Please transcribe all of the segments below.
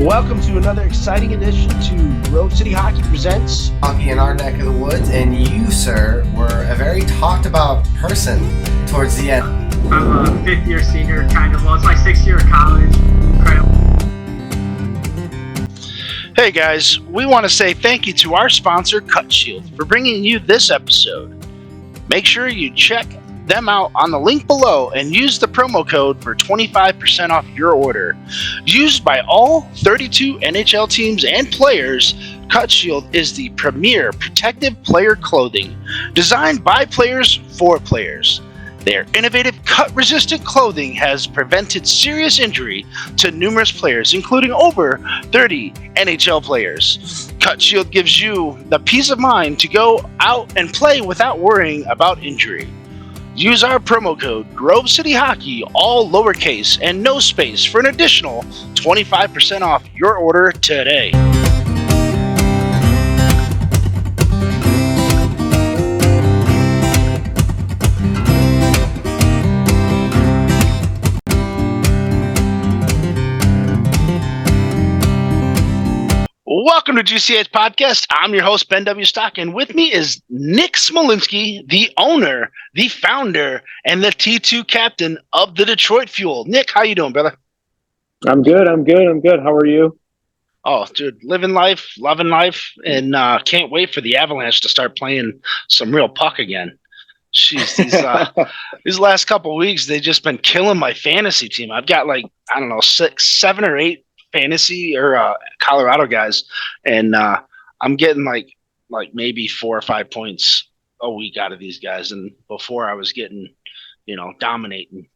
Welcome to another exciting edition to Grove City Hockey Presents Hockey in our neck of the woods, and you, sir, were a very talked about person towards the end. I'm a fifth-year senior, kind of. Well, it's my sixth year of college. Incredible. Hey guys, we want to say thank you to our sponsor, Cut Shield, for bringing you this episode. Make sure you check them out on the link below and use the promo code for 25% off your order. Used by all 32 NHL teams and players, Cut Shield is the premier protective player clothing designed by players for players. Their innovative cut-resistant clothing has prevented serious injury to numerous players, including over 30 NHL players. Cut Shield gives you the peace of mind to go out and play without worrying about injury. Use our promo code Grove City Hockey, all lowercase and no space, for an additional 25% off your order today. Welcome to GCH Podcast. I'm your host, Ben W. Stock, and with me is Nick Smolinski, the owner, the founder, and the T2 captain of the Detroit Fuel. Nick, how you doing, brother? I'm good. How are you? Oh, dude, living life, loving life, and can't wait for the Avalanche to start playing some real puck again. Jeez, these last couple of weeks, they've just been killing my fantasy team. I've got seven or eight fantasy or Colorado guys, and I'm getting like maybe 4 or 5 points a week out of these guys, and before I was getting dominating.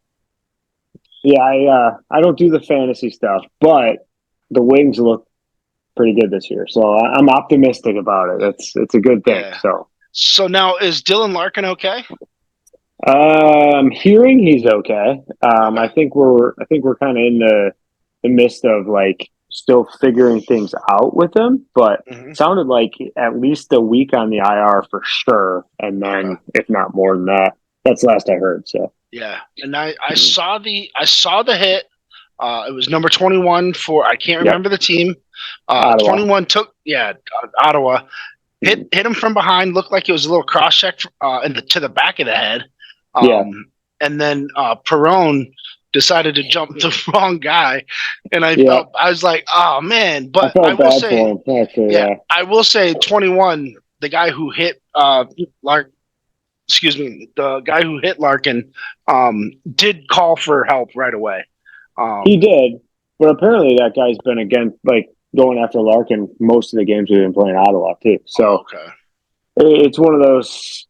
Yeah, I don't do the fantasy stuff, but the Wings look pretty good this year, so I'm optimistic about it. It's a good thing. Yeah. So now, is Dylan Larkin okay? Hearing he's okay. I think we're kind of in the midst of still figuring things out with him, but it sounded like at least a week on the IR for sure, and then if not more than that. That's last I heard. So yeah, and I saw the hit. It was number 21 for, I can't remember the team. 21 took Ottawa hit him from behind. Looked like it was a little cross check to the back of the head. And then Perron decided to jump the wrong guy, and I was like, oh man. But I will say, I will say 21, the guy who hit the guy who hit Larkin did call for help right away. He did, but apparently that guy's been going after Larkin most of the games we've been playing Ottawa too. So it's one of those.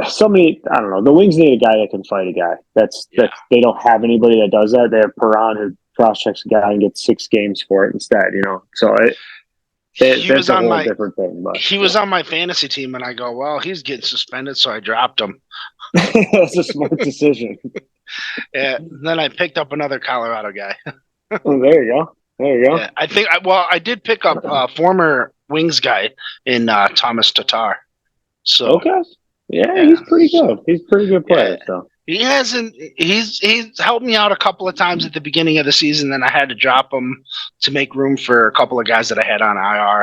Somebody, I don't know. The Wings need a guy that can fight a guy. That's they don't have anybody that does that. They have Perron who cross checks a guy and gets 6 games for it instead. So that's a whole different thing. But he was on my fantasy team, and I go, well, he's getting suspended, so I dropped him. That's a smart decision. Yeah. Then I picked up another Colorado guy. Oh, there you go. Yeah, I did pick up a former Wings guy in Thomas Tatar. So okay. Yeah, he's pretty good. He's a pretty good player. So he's helped me out a couple of times at the beginning of the season. Then I had to drop him to make room for a couple of guys that I had on IR.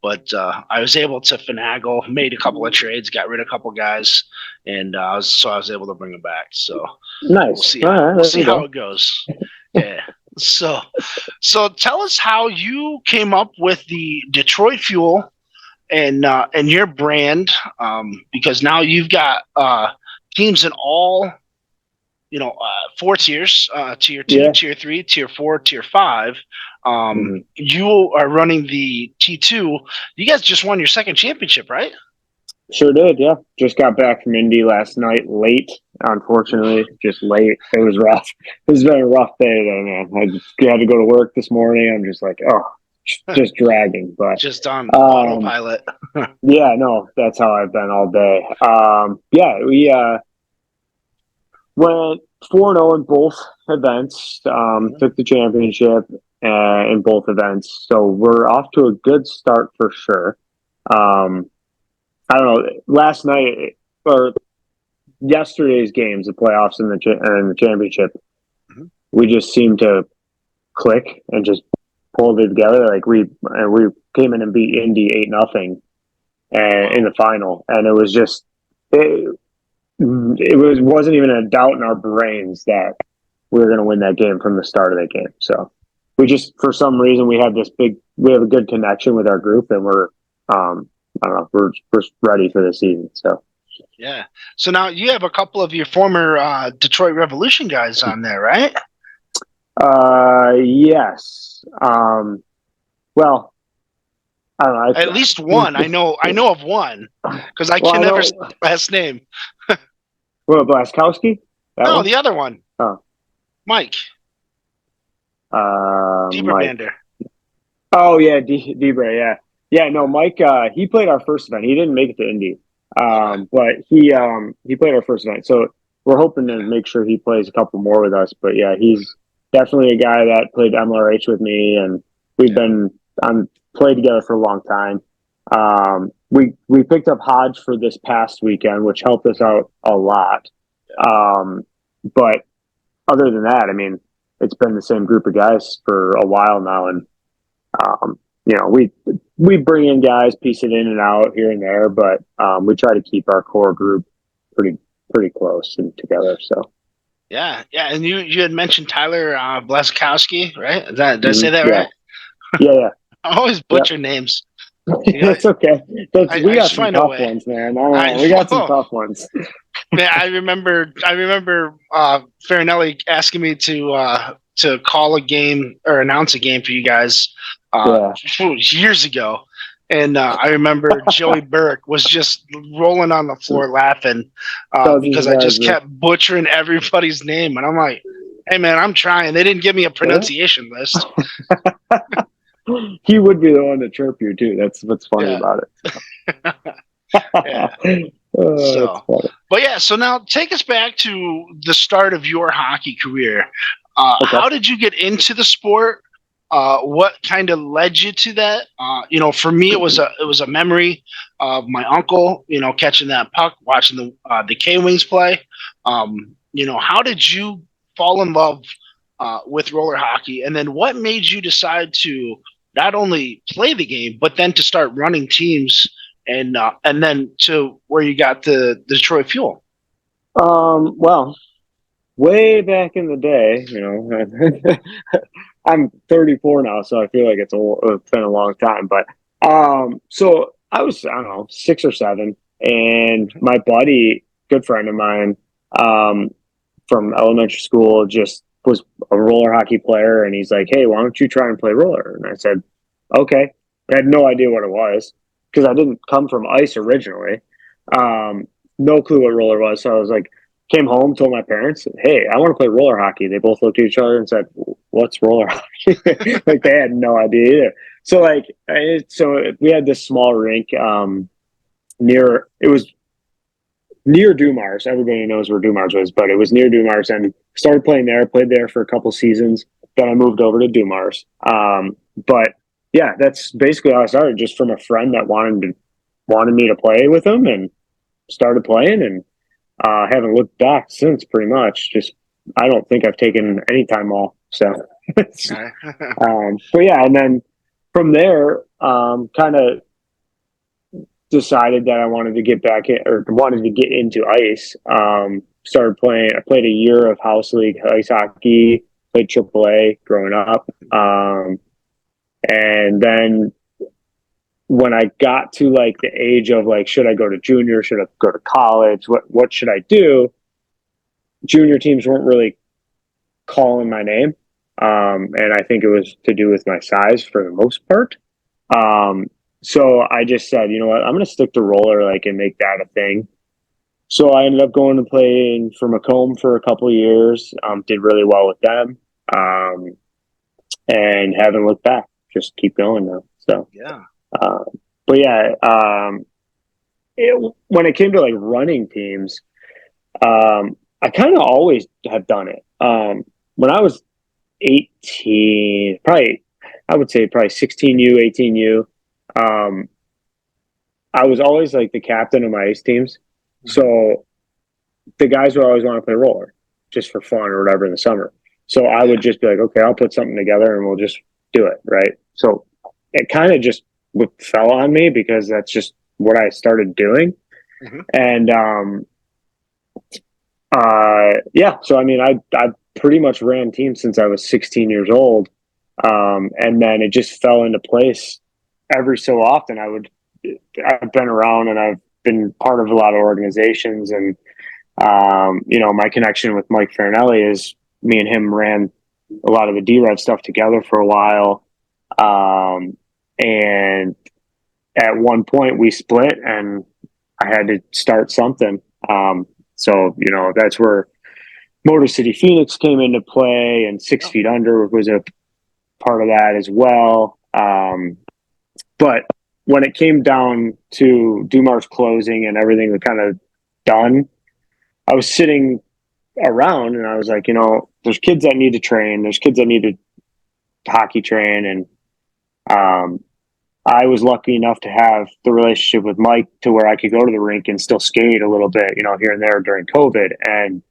But I was able to finagle, made a couple of trades, got rid of a couple of guys, and I was able to bring them back. So nice. We'll see how it goes. Yeah. So tell us how you came up with the Detroit Fuel and your brand, because now you've got teams in all 4 tiers, tier 2, tier 3, tier 4, tier 5. You are running the T2. You guys just won your second championship, right? Sure did. Yeah, just got back from Indy last night late. Unfortunately, just late. It was rough. It's been a rough day today, man. I just had to go to work this morning. I'm just like, just dragging, but just on autopilot. Yeah, no, that's how I've been all day. We went 4-0 in both events. Took the championship in both events, so we're off to a good start for sure. I don't know. Last night or yesterday's games, the playoffs and the championship, we just seemed to click and just pulled it together. Like we came in and beat Indy 8-0 and in the final, and it was just wasn't even a doubt in our brains that we were going to win that game from the start of that game. So we just, for some reason, we have a good connection with our group, and we're I don't know, we're ready for the season. So yeah. So now you have a couple of your former Detroit Revolution guys on there, right? Yes. Well, I don't know. At least one. I know of one because I can never say his last name. Well, Blaskowski? No, the other one. Oh, Mike. Dieberbander. Oh yeah, Dieber. Yeah. No, Mike. He played our first event. He didn't make it to Indy, but he played our first event. So we're hoping to make sure he plays a couple more with us. But yeah, he's definitely a guy that played MLRH with me, and we've been played together for a long time. We picked up Hodge for this past weekend, which helped us out a lot. But other than that, I mean, it's been the same group of guys for a while now, and we bring in guys, piece it in and out here and there, but we try to keep our core group pretty close and together. So yeah, and you had mentioned Tyler Blaskowski, right? Did I say that right? Yeah. I always butcher names. That's okay. We got some tough ones, man. We got some tough ones. Man, I remember Farinelli asking me to call a game or announce a game for you guys years ago. And I remember Joey Burke was just rolling on the floor laughing because I just kept butchering everybody's name. And I'm like, hey, man, I'm trying. They didn't give me a pronunciation list. He would be the one to chirp you, too. That's what's funny about it. So now take us back to the start of your hockey career. How did you get into the sport? What kind of led you to that? For me, it was a memory of my uncle, catching that puck, watching the K-Wings play. How did you fall in love with roller hockey? And then what made you decide to not only play the game, but then to start running teams and then to where you got the Detroit Fuel? Well, way back in the day, I'm 34 now, so I feel like it's been a long time. But so I was, I don't know, 6 or 7, and my buddy, good friend of mine, from elementary school, just was a roller hockey player, and he's like, "Hey, why don't you try and play roller?" And I said, "Okay." I had no idea what it was because I didn't come from ice originally. No clue what roller was, so I was like, came home, told my parents, "Hey, I want to play roller hockey." They both looked at each other and said, "What's roller hockey?" Like they had no idea either. So we had this small rink near Dumars. Everybody knows where Dumars was, but it was near Dumars, and started playing there. Played there for a couple seasons. Then I moved over to Dumars. But yeah, that's basically how I started. Just from a friend that wanted me to play with him, and started playing, and haven't looked back since. Pretty much, just I don't think I've taken any time off. So, but yeah, and then from there, kind of decided that I wanted to get back in, or wanted to get into ice. Started playing. I played a year of house league ice hockey. Played AAA growing up, and then when I got to like the age of like, should I go to junior? Should I go to college? What should I do? Junior teams weren't really calling my name, and I think it was to do with my size for the most part. So I just said, you know what, I'm going to stick to roller, and make that a thing. So I ended up going to play for Macomb for a couple of years. Did really well with them, and haven't looked back. Just keep going now. So yeah. But yeah, when it came to running teams, I kind of always have done it. When I was 18, I would say probably 16U, 18U. I was always the captain of my ice teams. So the guys would always want to play roller just for fun or whatever in the summer. So I would just be like, okay, I'll put something together and we'll just do it. Right. So it kind of just fell on me because that's just what I started doing. Mhm. And, so I mean, I pretty much ran teams since I was 16 years old. And then it just fell into place every so often. I've been around and I've been part of a lot of organizations, and my connection with Mike Farinelli is me and him ran a lot of the D-Rev stuff together for a while. And at one point we split and I had to start something. So that's where Motor City Phoenix came into play, and 6 Feet Under was a part of that as well. But when it came down to Dumar's closing and everything was kind of done, I was sitting around and I was like, there's kids that need to train. There's kids that need to hockey train. And I was lucky enough to have the relationship with Mike to where I could go to the rink and still skate a little bit, here and there during COVID. And,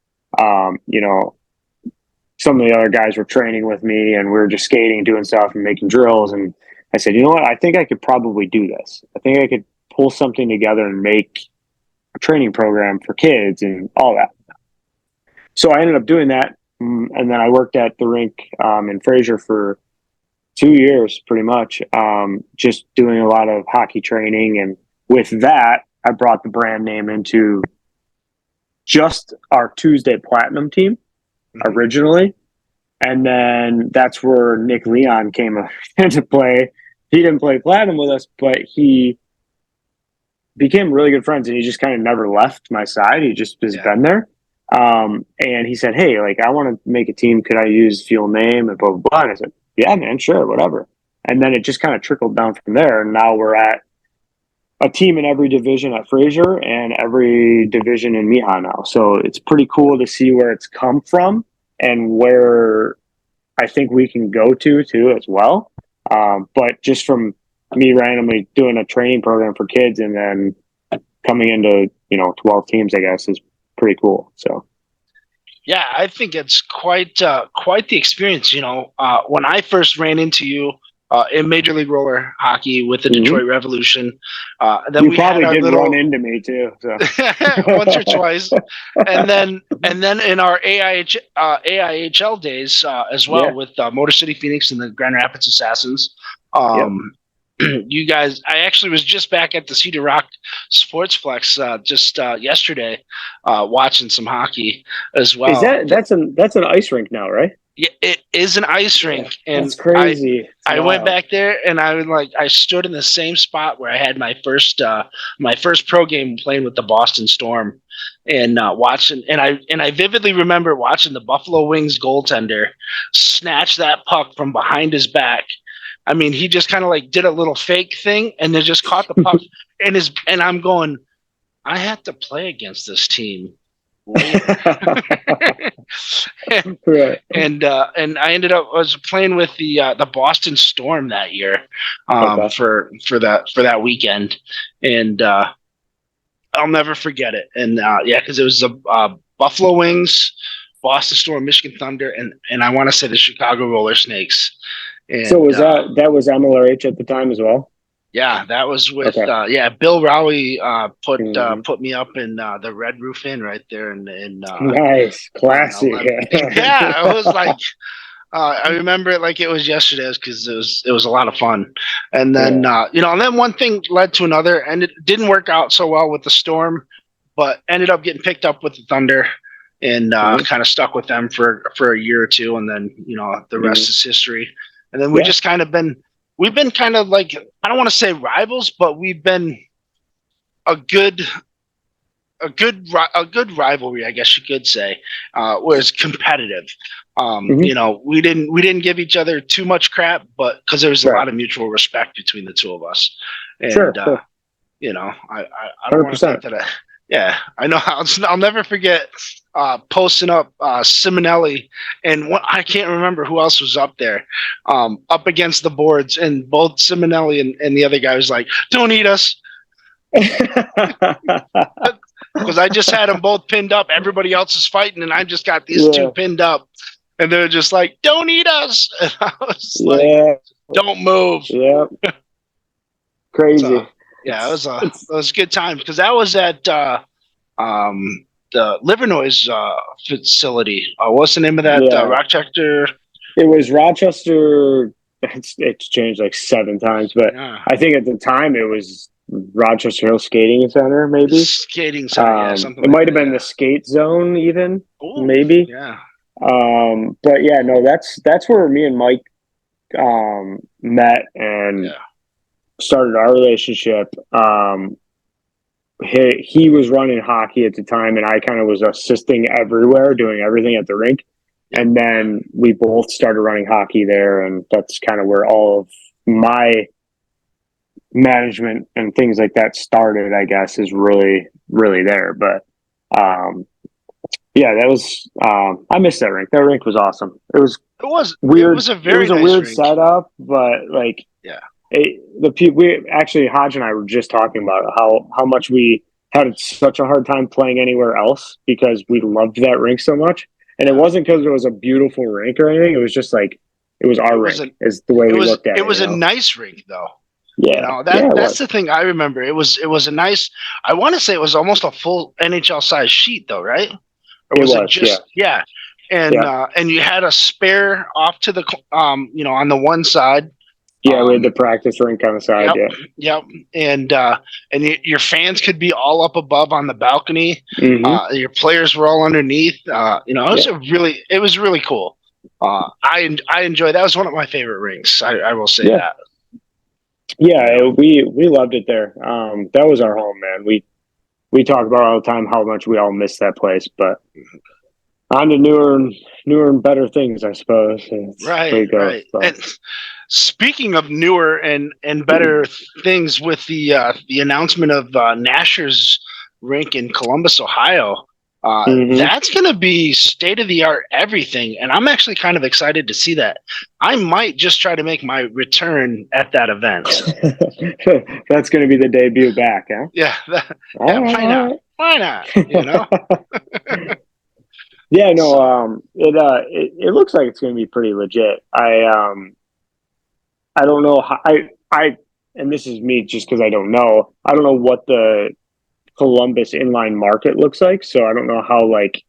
some of the other guys were training with me and we were just skating, doing stuff and making drills. And I said, you know what? I think I could probably do this. I think I could pull something together and make a training program for kids and all that. So I ended up doing that. And then I worked at the rink in Fraser for 2 years, pretty much, just doing a lot of hockey training. And with that, I brought the brand name into just our Tuesday Platinum team originally. And then that's where Nick Leon came into play. He didn't play Platinum with us, but he became really good friends and he just kind of never left my side. He just has been there. And he said, hey, I want to make a team. Could I use Fuel name and blah, blah, blah. And I said, yeah, man, sure, whatever. And then it just kind of trickled down from there. And now we're at a team in every division at Fraser and every division in MIHA now. So it's pretty cool to see where it's come from and where I think we can go to too as well. But just from me randomly doing a training program for kids and then coming into, 12 teams, I guess, is pretty cool. So. Yeah, I think it's quite the experience. When I first ran into you in Major League Roller Hockey with the Detroit Revolution, then you we probably had our did run into me too, so. once or twice, and then in our AIHL days as well with Motor City Phoenix and the Grand Rapids Assassins. You guys, I actually was just back at the Cedar Rock Sportsplex just yesterday, watching some hockey as well. That's an ice rink now, right? Yeah, it is an ice rink, and that's crazy. I went back there, and I stood in the same spot where I had my first pro game playing with the Boston Storm, and watching, and I vividly remember watching the Buffalo Wings goaltender snatch that puck from behind his back. I mean, he just kind of did a little fake thing and then just caught the puck and I'm going, I had to play against this team later. and I ended up was playing with the Boston Storm that year for that weekend, and I'll never forget it. And because it was the Buffalo Wings, Boston Storm, Michigan Thunder, and I want to say the Chicago Roller Snakes. And, so was that was MLRH at the time as well? Yeah, that was with Bill Rowley put me up in the Red Roof Inn right there in nice, classy. Yeah, I was I remember it like it was yesterday because it was a lot of fun. And then and then one thing led to another, and it didn't work out so well with the Storm, but ended up getting picked up with the Thunder and kind of stuck with them for a year or two, and then the rest is history. And then we've been kind of I don't want to say rivals, but we've been a good rivalry, I guess you could say, where it's competitive. We didn't give each other too much crap, but because there was a lot of mutual respect between the two of us. And sure. I don't want to think that. Yeah, I know. I'll never forget posting up Simonelli, and I can't remember who else was up there, up against the boards, and both Simonelli and the other guy was like, "Don't eat us," because I just had them both pinned up. Everybody else is fighting, and I just got these two pinned up. and they're just like, "Don't eat us!" And I was Yeah. like, "Don't move." Yeah. Crazy. So, yeah, it was a good time because that was at the Livernois facility. What's the name of that? Rochester. It was Rochester. It's changed like 7 times, but Yeah. I think at the time it was Rochester Hill Skating Center, maybe. Skating center, something. It might have been the skate zone, even. Ooh, maybe. Yeah. But yeah, no, that's where me and Mike met and started our relationship. He was running hockey at the time, and I kind of was assisting everywhere, doing everything at the rink. And then we both started running hockey there, and that's kind of where all of my management and things like that started, I guess, is really, really there. But yeah, that was I missed that rink. That rink was awesome. It was weird. It was a very nice weird rink. setup, but like we Hodge and I were just talking about how much we had such a hard time playing anywhere else because we loved that rink so much. And it wasn't because it was a beautiful rink or anything. It was just like it was our rink. Is the way we looked at it. It was a nice rink, though. Yeah, that's the thing I remember. It was a nice. I want to say it was almost a full NHL size sheet, though, right? Or was it just And you had a spare off to the on the one side. Yeah, we had the practice rink on the side. Yep. And your fans could be all up above on the balcony. Mm-hmm. Your players were all underneath. It was really cool. I enjoyed. That was one of my favorite rinks. I will say that. Yeah, we loved it there. That was our home, man. We talk about all the time how much we all miss that place, but on to newer and better things, I suppose. Right. So. And speaking of newer and better things, with the announcement of Nasher's rink in Columbus, Ohio, that's going to be state of the art everything, and I'm actually kind of excited to see that. I might just try to make my return at that event. That's going to be the debut back, huh? Yeah. Why not? Why not? You know. Yeah, no. It looks like it's going to be pretty legit. I don't know how and this is me just because I don't know. I don't know what the Columbus inline market looks like, so I don't know how like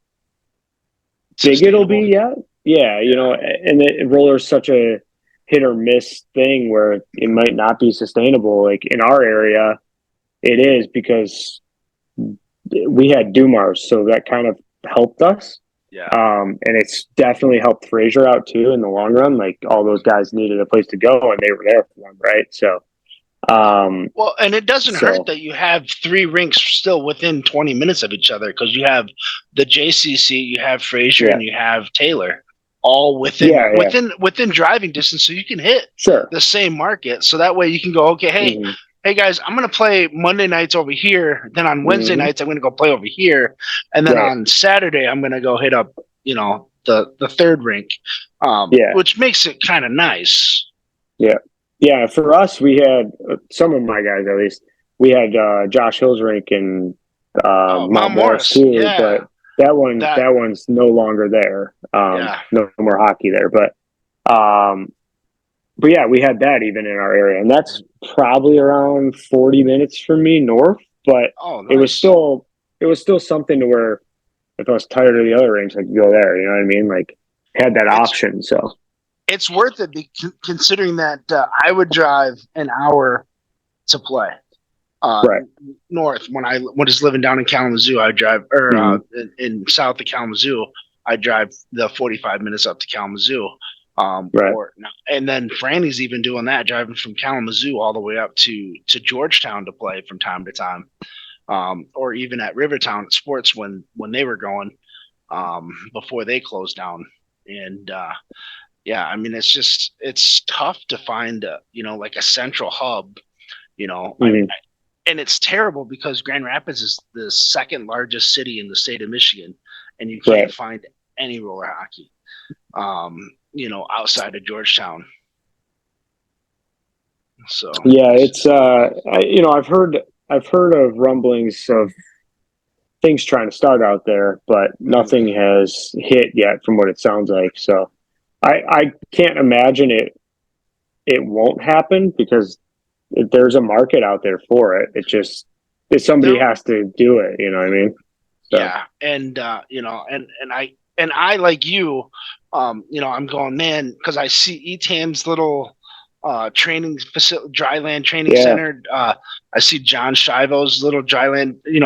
big it'll be yet. Yeah, and roller's such a hit or miss thing where it might not be sustainable. Like in our area, it is because we had Dumars, so that kind of helped us. Yeah. And it's definitely helped Fraser out too in the long run. Like all those guys needed a place to go, and they were there for them, right? So, well, and it doesn't hurt that you have 3 rinks still within 20 minutes of each other, because you have the JCC, you have Fraser, and you have Taylor, all within driving distance, so you can hit the same market. So that way you can go, okay, hey guys, I'm going to play Monday nights over here. Then on Wednesday nights, I'm going to go play over here. And then on Saturday, I'm going to go hit up, the third rink, which makes it kind of nice. Yeah. Yeah. For us, we had some of my guys, at least, we had Josh Hill's rink and Mount Morris too. Yeah. But that one's no longer there. No more hockey there. But yeah, we had that even in our area, and that's probably around 40 minutes from me north. But it was still something to where if I was tired of the other rinks, I could go there. You know what I mean? Like had that option. So it's worth it, considering that I would drive an hour to play north when I was living down in Kalamazoo. I drive in south of Kalamazoo. I drive the 45 minutes up to Kalamazoo. And then Franny's even doing that, driving from Kalamazoo all the way up to Georgetown to play from time to time, or even at Rivertown at Sports when they were going before they closed down. And I mean, it's tough to find like a central hub, and it's terrible because Grand Rapids is the second largest city in the state of Michigan, and you can't find any roller hockey. Outside of Georgetown. So yeah, it's I've heard of rumblings of things trying to start out there, but nothing has hit yet from what it sounds like. So I can't imagine it won't happen because there's a market out there for it. It just somebody has to do it. You know what I mean? So. Yeah, and and I like you, I'm going, man, because I see ETAM's little training facility, dryland training center. I see John Shivo's little dryland. I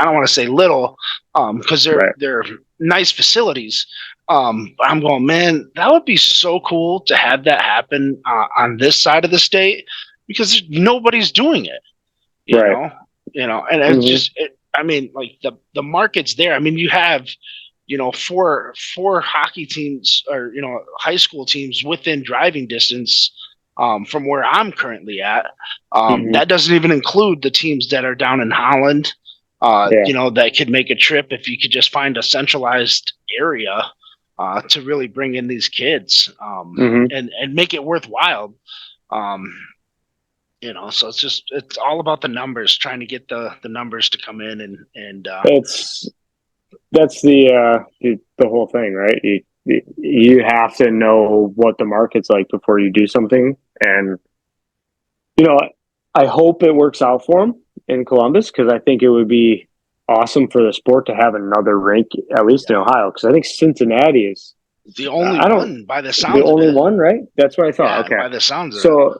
don't want to say little, because they're nice facilities. But I'm going, man, that would be so cool to have that happen on this side of the state because nobody's doing it. You know, and it's just. I mean, like the market's there. I mean, you have, four hockey teams or, high school teams within driving distance from where I'm currently at. That doesn't even include the teams that are down in Holland, that could make a trip if you could just find a centralized area to really bring in these kids and make it worthwhile. So it's all about the numbers, trying to get the numbers to come in and that's the whole thing, right? You have to know what the market's like before you do something. And, I hope it works out for them in Columbus because I think it would be awesome for the sport to have another rink, at least in Ohio, because I think Cincinnati is the only one by the sounds the only one, right? That's what I thought. Yeah, okay. By the sounds of it.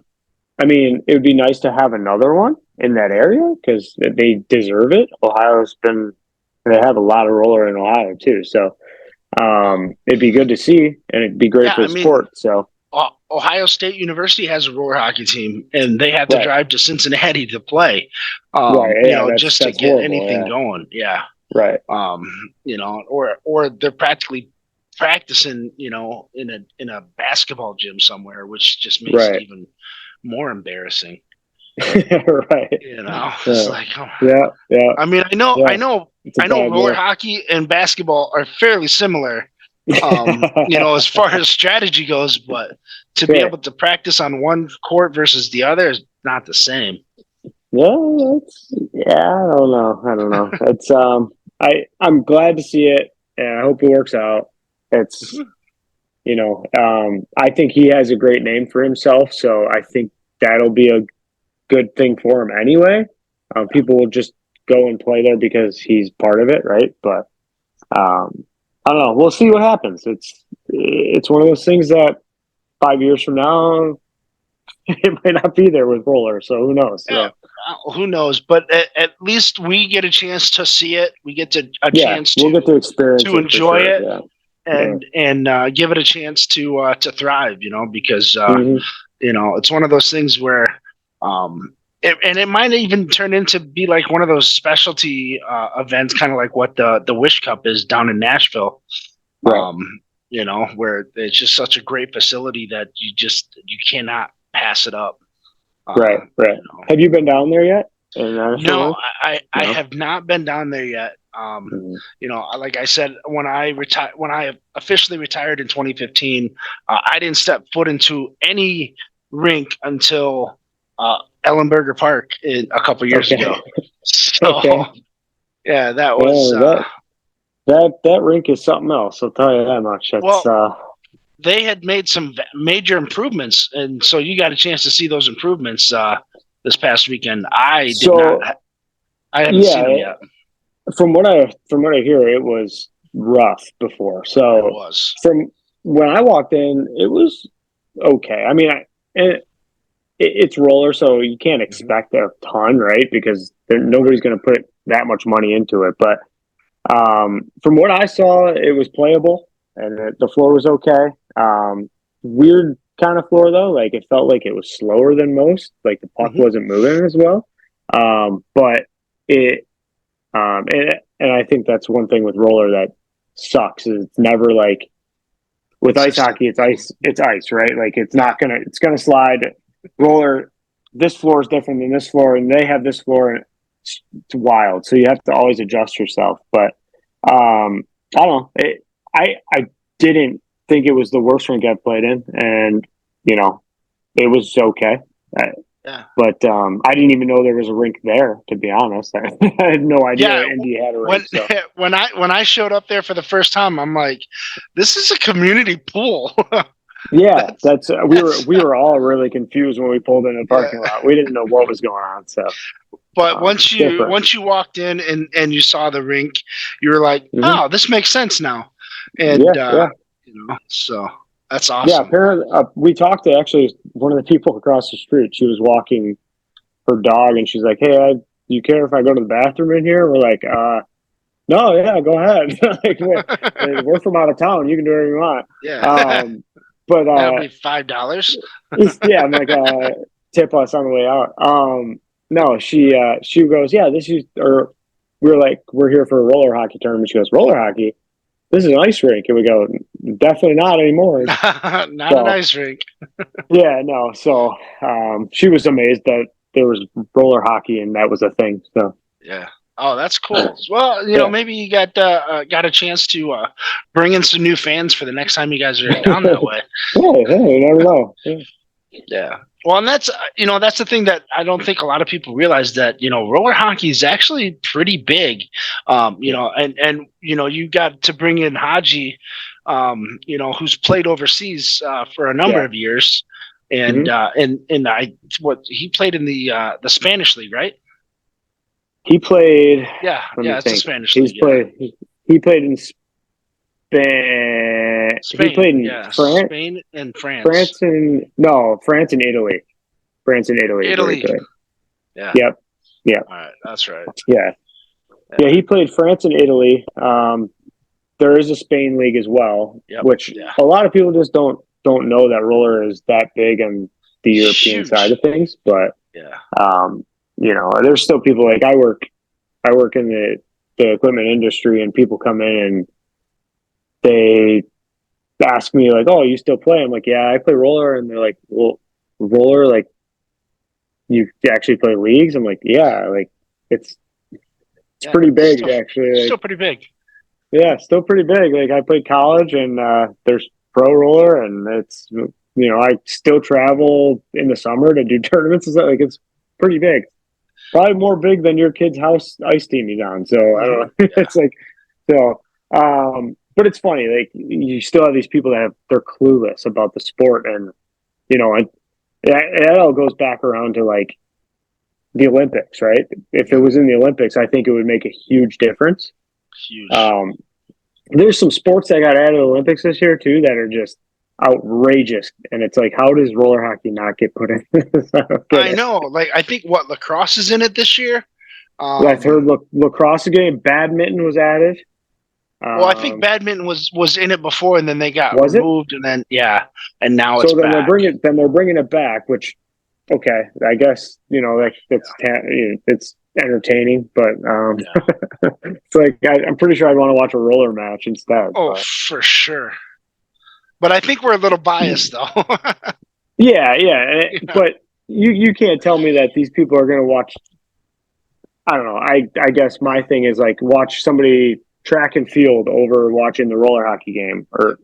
I mean, it would be nice to have another one in that area because they deserve it. They have a lot of roller in Ohio too. So it'd be good to see and it'd be great for the sport. So Ohio State University has a roller hockey team and they have to drive to Cincinnati to play, just to get anything going. Yeah. Right. Or they're practically practicing, in a basketball gym somewhere, which just makes it even more embarrassing. Right. It's like, yeah. I mean, I know roller hockey and basketball are fairly similar, as far as strategy goes, but to be able to practice on one court versus the other is not the same. Well, I don't know. It's I'm glad to see it and I hope it works out. It's I think he has a great name for himself, so I think that'll be a good thing for him anyway. People will just go and play there because he's part of it, right? But I don't know. We'll see what happens. It's one of those things that 5 years from now it might not be there with roller, so who knows? Yeah. Who knows? But at least we get a chance to see it. We get chance we'll get to experience to enjoy it. Yeah. And give it a chance to thrive, because it's one of those things where it might even turn into be like one of those specialty events, kind of like what the Wish Cup is down in Nashville, where it's just such a great facility that you cannot pass it up. Right. Have you been down there yet? No, I have not been down there yet. Like I said, when I officially retired in 2015, I didn't step foot into any rink until Ellenberger Park a couple years ago. So, yeah, that was that rink is something else. I'll tell you that much. They had made some major improvements, and so you got a chance to see those improvements this past weekend. I haven't seen them yet. From what I hear, it was rough before. So it was. From when I walked in, it was okay. I mean, it's roller, so you can't expect a ton, right? Because nobody's going to put that much money into it. But from what I saw, it was playable, and the floor was okay. Weird kind of floor though. Like it felt like it was slower than most. Like the puck wasn't moving as well. But it. And I think that's one thing with roller that sucks is it's never like with ice hockey, it's ice, right? Like it's gonna slide. Roller, this floor is different than this floor, and they have this floor, and it's wild. So you have to always adjust yourself. But I don't know. I didn't think it was the worst rink I've played in, and it was okay. Yeah. But I didn't even know there was a rink there, to be honest. I had no idea Indy had a rink. So. When I showed up there for the first time, I'm like, this is a community pool. Yeah, we were all really confused when we pulled in the parking lot. We didn't know what was going on. So, but once you walked in and you saw the rink, you were like, oh, this makes sense now. And so that's awesome. Yeah, apparently we talked to actually one of the people across the street. She was walking her dog, and she's like, "Hey, do you care if I go to the bathroom in here?" We're like, "No, yeah, go ahead. Like, we're from out of town. You can do whatever you want." Yeah. But that'll be $5. Yeah, I'm like, tip us on the way out. No, she goes, yeah, or we're like, we're here for a roller hockey tournament. She goes, roller hockey? This is an ice rink. And we go, definitely not anymore. Not an ice rink. Yeah, no. So she was amazed that there was roller hockey and that was a thing. So yeah. Oh, that's cool. Well, maybe you got a chance to bring in some new fans for the next time you guys are down that way. Hey, you never know. Yeah. Well, and that's the thing that I don't think a lot of people realize, that roller hockey is actually pretty big. And you got to bring in Haji, who's played overseas for a number of years, and he played in the Spanish league, right? He played. It's the Spanish league. He played in Spain. He played in France. Spain and France. France and Italy. France and Italy. Italy. Yeah. Yep. Yeah. All right, that's right. Yeah. He played France and Italy. There is a Spain league as well, which a lot of people just don't know that roller is that big on the European side of things. But there's still people like I work in the equipment industry, and people come in and they ask me like, "Oh, you still play?" I'm like, "Yeah, I play roller." And they're like, "Well, roller, like, you actually play leagues?" I'm like, "Yeah, like it's pretty big, actually. Like, still pretty big." Yeah, still pretty big. Like, I played college, and there's pro roller, and it's I still travel in the summer to do tournaments. Like, it's pretty big. Probably more big than your kid's house ice team he's on. So I don't know. It's like so. But it's funny, like, you still have these people they're clueless about the sport, and it all goes back around to like the Olympics, right? If it was in the Olympics, I think it would make a huge difference. Huge. There's some sports that got added to the Olympics this year too that are just outrageous, and it's like, how does roller hockey not get put in? I know. Like, I think lacrosse is in it this year. I've heard lacrosse game, badminton was added. Well, I think badminton was in it before, and then they got removed, and then and now it's back. They're bringing it back, which, okay, I guess it's entertaining, but it's like I'm pretty sure I'd want to watch a roller match instead. Oh, for sure. But I think we're a little biased, though. Yeah, but you can't tell me that these people are going to watch. I don't know. I guess my thing is like watch somebody track and field over watching the roller hockey game, or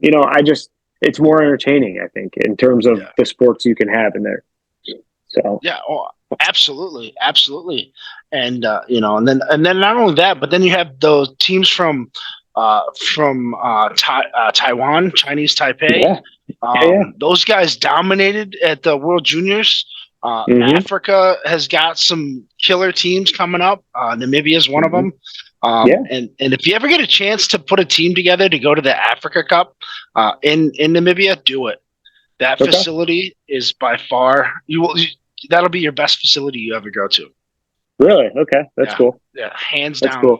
it's more entertaining, I think, in terms of the sports you can have in there. So absolutely, and and then not only that, but then you have those teams from Taiwan, Chinese Taipei. Those guys dominated at the World Juniors. Africa has got some killer teams coming up. Namibia is one of them. And if you ever get a chance to put a team together to go to the Africa Cup in Namibia, do it. That facility is by far that'll be your best facility you ever go to. Really? Okay, that's cool. Yeah, hands that's down. Cool.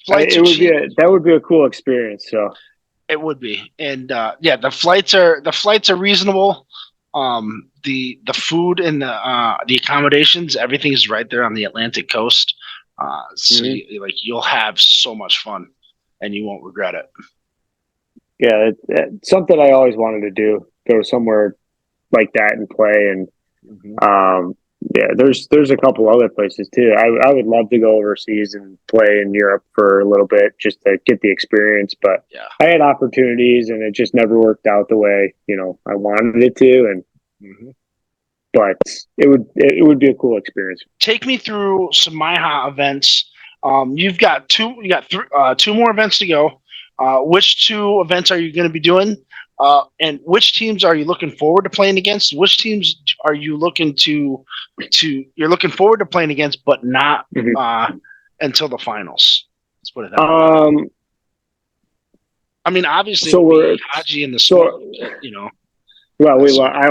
That would be a cool experience. So it would be, and the flights are reasonable. The food and the accommodations, everything is right there on the Atlantic coast. So you'll have so much fun, and you won't regret it. Yeah, it's something I always wanted to do. Go somewhere like that and play, and there's a couple other places too. I would love to go overseas and play in Europe for a little bit just to get the experience. But I had opportunities, and it just never worked out the way I wanted it to, and but it would be a cool experience. Take me through some MIHA events. You've got two more events to go. Which two events are you going to be doing? And which teams are you looking forward to playing against? Which teams are you looking you're looking forward to playing against, but not until the finals? Let's put it that way. I mean, obviously, so we're Haji and the Smoke, you know. Well, I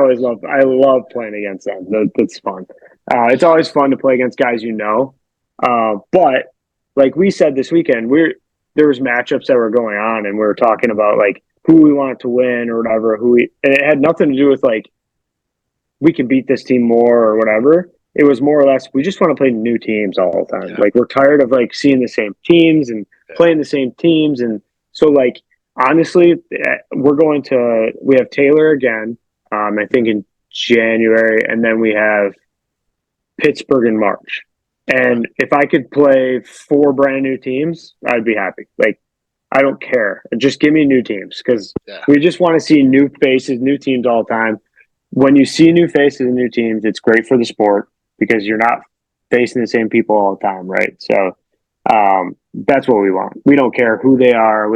love playing against them. That's fun. It's always fun to play against guys you know. But like we said this weekend, there was matchups that were going on, and we were talking about like who we wanted to win or whatever. And it had nothing to do with like we can beat this team more or whatever. It was more or less we just want to play new teams all the time. Yeah. Like we're tired of like seeing the same teams and playing the same teams, and so like. Honestly, we have Taylor again, I think in January, and then we have Pittsburgh in March. And if I could play 4 brand new teams, I'd be happy. Like, I don't care. Just give me new teams because we just want to see new faces, new teams all the time. When you see new faces and new teams, it's great for the sport because you're not facing the same people all the time, right? So that's what we want. We don't care who they are.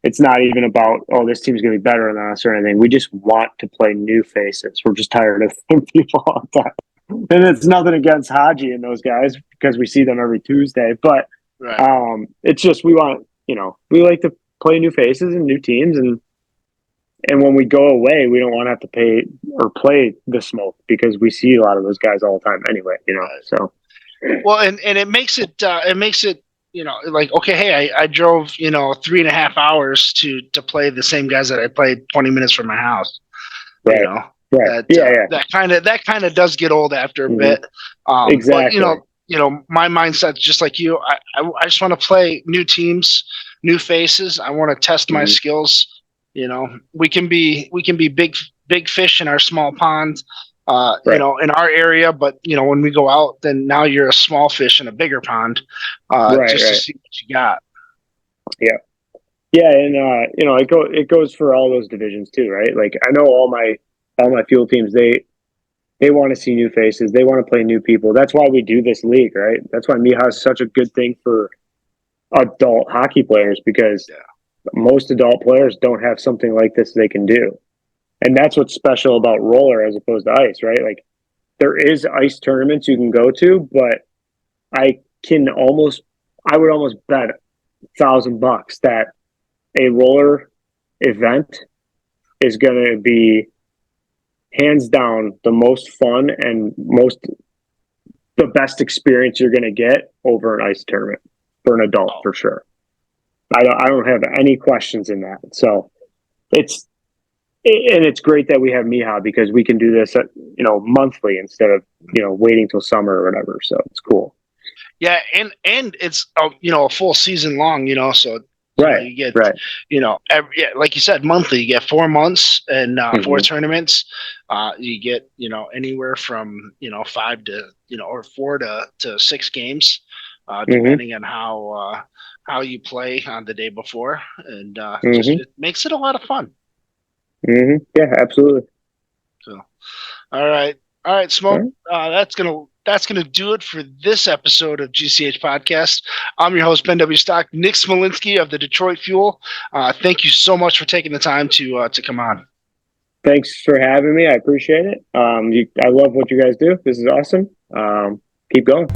It's not even about, oh, this team's going to be better than us or anything. We just want to play new faces. We're just tired of people all the time. And it's nothing against Haji and those guys because we see them every Tuesday. But it's just we want, we like to play new faces and new teams. And when we go away, we don't want to have to play the Smoke because we see a lot of those guys all the time anyway, So. Well, and it makes it like, okay, hey, I drove, 3.5 hours to play the same guys that I played 20 minutes from my house. Right. Right. That kind of does get old after a bit. Exactly. But, my mindset's just like you. I just want to play new teams, new faces. I want to test my skills. We can be big fish in our small pond. In our area, but when we go out, then now you're a small fish in a bigger pond, to see what you got. Yeah, and it goes for all those divisions too, right? Like I know all my field teams, they want to see new faces, they want to play new people. That's why we do this league, right? That's why MIHA is such a good thing for adult hockey players because most adult players don't have something like this they can do. And that's what's special about roller as opposed to ice, right? Like there is ice tournaments you can go to, but I would almost bet $1,000 that a roller event is going to be hands down the most fun and the best experience you're going to get over an ice tournament for an adult for sure. I don't have any questions in that. So it's great that we have MIHA because we can do this, monthly instead of, waiting till summer or whatever. So it's cool. Yeah. And it's, a full season long, so you get, like you said, monthly, you get 4 months and 4 tournaments. You get, anywhere from, 5 to, or 4 to 6 games, depending on how you play on the day before. And it makes it a lot of fun. Yeah, absolutely. So, all right, Smoke. That's gonna do it for this episode of GCH Podcast. I'm your host Ben W. Stock, Nick Smolinski of the Detroit Fuel. Thank you so much for taking the time to come on. Thanks for having me. I appreciate it. I love what you guys do. This is awesome. Keep going.